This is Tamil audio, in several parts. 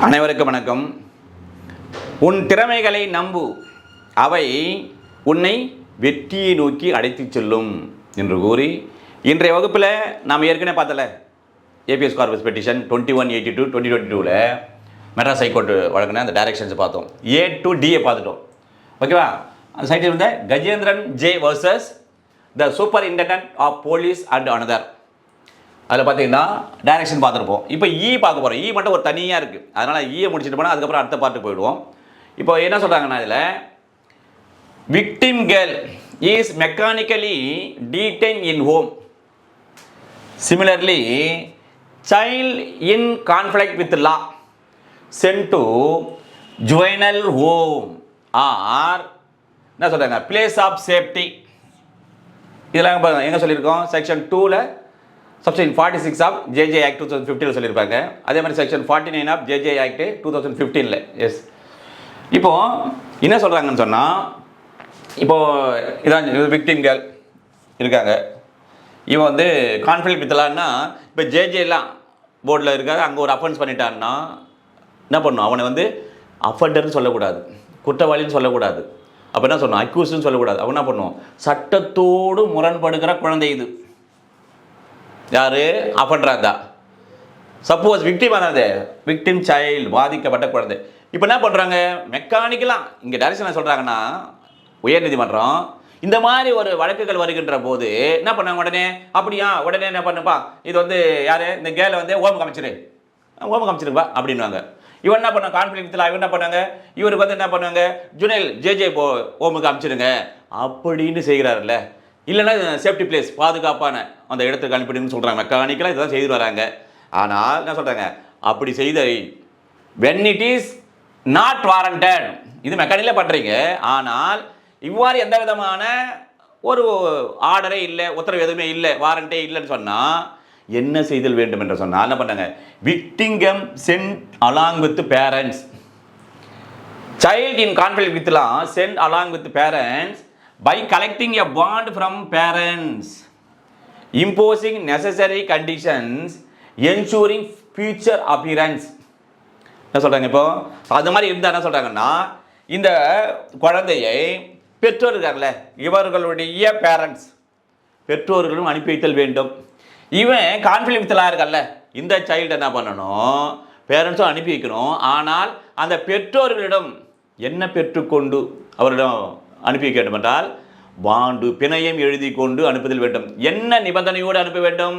அனைவருக்கும் வணக்கம். உன் திறமைகளை நம்பு, அவை உன்னை வெற்றியை நோக்கி அழைத்துச் செல்லும் என்று கூறி இன்றைய வகுப்பில் நாம் ஏற்கனவே பார்த்தல habeas corpus petition 2182 2022 Madras high court வழங்கின அந்த டைரக்ஷன்ஸ் பார்த்தோம். A to D பார்த்துட்டோம். ஓகேவா? அந்த சைட்டில் இருந்த Gajendran J versus the superintendent of police and another, அதில் பார்த்தீங்கன்னா டைரக்ஷன் பார்த்துருப்போம். இப்போ பார்க்க போகிறோம். மட்டும் ஒரு தனியாக இருக்குது, அதனால் முடிச்சுட்டு போனால் அதுக்கப்புறம் அடுத்த பார்ட்டுக்கு போயிடுவோம். இப்போ என்ன சொல்கிறாங்கன்னா, இதில் victim girl is mechanically detain in home. Similarly child in conflict with law sent to juvenile home or என்ன சொல்கிறாங்க, பிளேஸ் ஆஃப் சேஃப்டி. இதெல்லாம் எங்கே சொல்லியிருக்கோம்? செக்ஷன் 2ல் செக்ஷன் 46 ஆஃப் ஜேஜே ஆக்ட் 2015 சொல்லியிருப்பாங்க. அதே மாதிரி section 49 of JJ act 2015. Yes. இப்போது என்ன சொல்கிறாங்கன்னு சொன்னால், இப்போது இதான் விக்டிம் கேர்ள் இருக்காங்க. இவன் வந்து கான்ஃப்ளிக்ட் வித்தலான்னா, இப்போ ஜேஜேலாம் போர்டில் இருக்காது, அங்கே ஒரு அஃபென்ஸ் பண்ணிட்டான்னா என்ன பண்ணும்? அவனை வந்து அஃபெண்டர்னு சொல்லக்கூடாது, குற்றவாளின்னு சொல்லக்கூடாது. அப்போ என்ன சொல்லணும்? அக்யூஸ்ன்னு சொல்லக்கூடாது. அவன் என்ன பண்ணுவோம்? சட்டத்தோடு முரண்படுகிற குழந்தை இது. யார்? அஃபெண்டராக. சப்போஸ் விக்டிம் ஆனது விக்டிம் சைல்டு, பாதிக்கப்பட்ட குழந்தை. இப்போ என்ன பண்ணுறாங்க? மெக்கானிக்கலாக இங்கே டைரக்ஷன் சொல்கிறாங்கன்னா, உயர்நீதிமன்றம் இந்த மாதிரி ஒரு வழக்குகள் வருகின்ற போது என்ன பண்ணாங்க? உடனே என்ன பண்ணுப்பா, இது வந்து யார்? இந்த கேர்ளை வந்து ஓமுக்கு அமைச்சிருப்பா அப்படின்வாங்க. இவன் என்ன பண்ண? கான்ஃப்ளிக்டில் இவன் என்ன பண்ணாங்க? இவருக்கு வந்து என்ன பண்ணுவாங்க? ஜுனைல் ஜேஜே ஓமுக்கு அமைச்சிருங்க அப்படின்னு செய்கிறாருல்ல. இல்லைன்னா சேஃப்டி பிளேஸ், பாதுகாப்பான அந்த இடத்துக்கு அனுப்பிடுன்னு சொல்கிறாங்க. மெக்கானிக்கலாக இதெல்லாம் செய்து வராங்க. ஆனால் என்ன சொல்கிறாங்க? அப்படி செய்த when it is not warranted, இது மெக்கானிக்கலாக பண்ணுறீங்க, ஆனால் இவ்வாறு எந்த விதமான ஒரு ஆர்டரே இல்லை, உத்தரவு எதுவுமே இல்லை, வாரண்டே இல்லைன்னு சொன்னால் என்ன செய்தல் வேண்டும் என்று சொன்னால் என்ன பண்ணாங்க? Victim sent along with parents. Child in conflict with law sent along with parents by collecting a bond from parents, imposing necessary conditions, ensuring future appearance. என்ன சொல்கிறாங்க? இப்போ அது மாதிரி இருந்தால் என்ன சொல்கிறாங்கன்னா, இந்த குழந்தையை பெற்றோர் இருக்கார்ல, இவர்களுடைய பேரண்ட்ஸ் பெற்றோர்களும் அனுப்பி வைத்தல் வேண்டும். இவன் கான்ஃப்ளிக்ட்லாம் இருக்கல்ல, இந்த சைல்டு என்ன பண்ணணும்? பேரண்ட்ஸும் அனுப்பி வைக்கணும். ஆனால் அந்த பெற்றோர்களிடம் என்ன பெற்றுக்கொண்டு அவரிடம் அனுப்பி வைக்க வேண்டும் என்றால், பாண்டு பிணையம் எழுதி கொண்டு அனுப்புதல் வேண்டும். என்ன நிபந்தனையோடு அனுப்ப வேண்டும்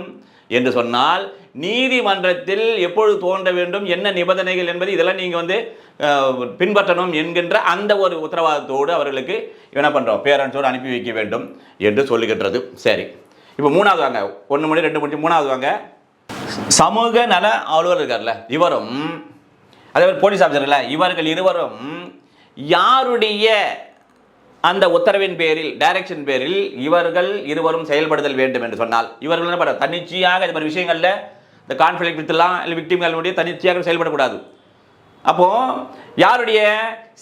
என்று சொன்னால், நீதிமன்றத்தில் எப்பொழுது தோன்ற வேண்டும், என்ன நிபந்தனைகள் என்பது இதெல்லாம் நீங்கள் வந்து பின்பற்றணும் என்கின்ற அந்த ஒரு உத்தரவாதத்தோடு அவர்களுக்கு என்ன பண்ணுறோம்? பேரண்ட்ஸோடு அனுப்பி வைக்க வேண்டும் என்று சொல்லுகின்றது. சரி, இப்போ மூணாவது வாங்க. 1 மணி 2 மணி மூணாவது வாங்க. சமூக நல அலுவலர் இருக்கார்ல, இவரும் அதே மாதிரி போலீஸ் ஆஃபீஸர் இல்லை, இவர்கள் இருவரும் யாருடைய அந்த உத்தரவின் பேரில், டைரக்ஷன் பேரில் இவர்கள் இருவரும் செயல்படுதல் வேண்டும் என்று சொன்னால், இவர்கள் என்ன பண்ண? தன்னிச்சையாக இது மாதிரி விஷயங்களில் இந்த கான்ஃப்ளிக்ட் வித்தெல்லாம் இல்லை விக்டிம்களுடைய தன்னிச்சையாக செயல்படக்கூடாது. அப்போது யாருடைய?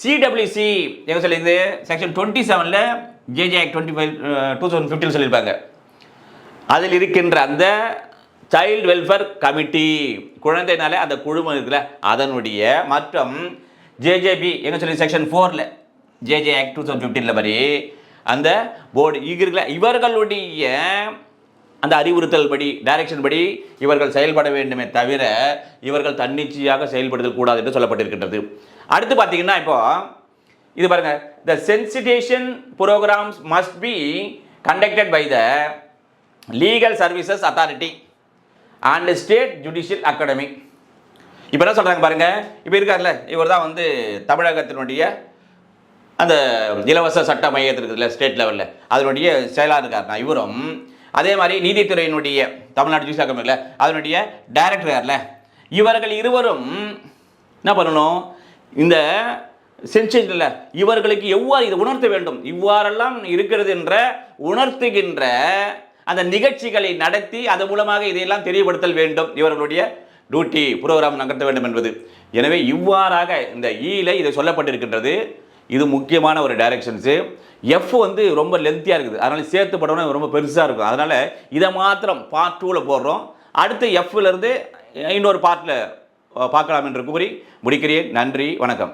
சிடபிள்யூசி எங்கே சொல்லியிருந்து? செக்ஷன் 27ல் ஜேஜே ஆக்ட் 2015 சொல்லியிருப்பாங்க. அதில் இருக்கின்ற அந்த சைல்டு வெல்ஃபேர் கமிட்டி, குழந்தைனால அந்த குழுமம் இருக்குல்ல, அதனுடைய மற்றும் ஜேஜேபி எங்கே சொல்லி செக்ஷன் 4ல் ஜேஜே ஆக்ட் 2015 படி அந்த போர்டு இருக்குல்ல, இவர்களுடைய அந்த அறிவுறுத்தல் படி, டைரக்ஷன் படி இவர்கள் செயல்பட வேண்டுமே தவிர இவர்கள் தன்னிச்சையாக செயல்படுதல் கூடாது என்று சொல்லப்பட்டிருக்கின்றது. அடுத்து பார்த்தீங்கன்னா, இப்போ இது பாருங்க, the sensitization programs must be conducted by the legal services authority and state judicial academy. இப்போ என்ன சொல்கிறாங்க பாருங்க, இப்போ இருக்கார்ல, இவர் தான் வந்து தமிழகத்தினுடைய அந்த இலவச சட்ட மையத்தில் இருக்குதுல்ல, ஸ்டேட் லெவலில், அதனுடைய செயலாளர் இருக்காருனா இவரும். அதே மாதிரி நீதித்துறையினுடைய தமிழ்நாடு ஜுடிஷியல் அகாடமியில் அதனுடைய டைரக்டர் யார்ல, இவர்கள் இருவரும் என்ன பண்ணணும்? இந்த சென்சேஷனில் இவர்களுக்கு எவ்வாறு இதை உணர்த்த வேண்டும், இவ்வாறெல்லாம் இருக்கிறது என்ற உணர்த்துகின்ற அந்த நிகழ்ச்சிகளை நடத்தி அதன் மூலமாக இதையெல்லாம் தெரியப்படுத்தல் வேண்டும். இவர்களுடைய டியூட்டி ப்ரோக்ராம் நகர்த்த வேண்டும் என்பது. எனவே இவ்வாறாக இந்த இதை சொல்லப்பட்டிருக்கின்றது. இது முக்கியமான ஒரு டைரக்ஷன்ஸு. எஃப் வந்து ரொம்ப லென்த்தியாக இருக்குது, அதனால் சேர்த்து படம்னா ரொம்ப பெருசாக இருக்கும். அதனால் இதை மாத்திரம் பார்ட் 2ல் போடுறோம். அடுத்து எஃப்லேருந்து இன்னொரு பார்ட்டில் பார்க்கலாம் என்று கூறி முடிக்கிறேன். நன்றி, வணக்கம்.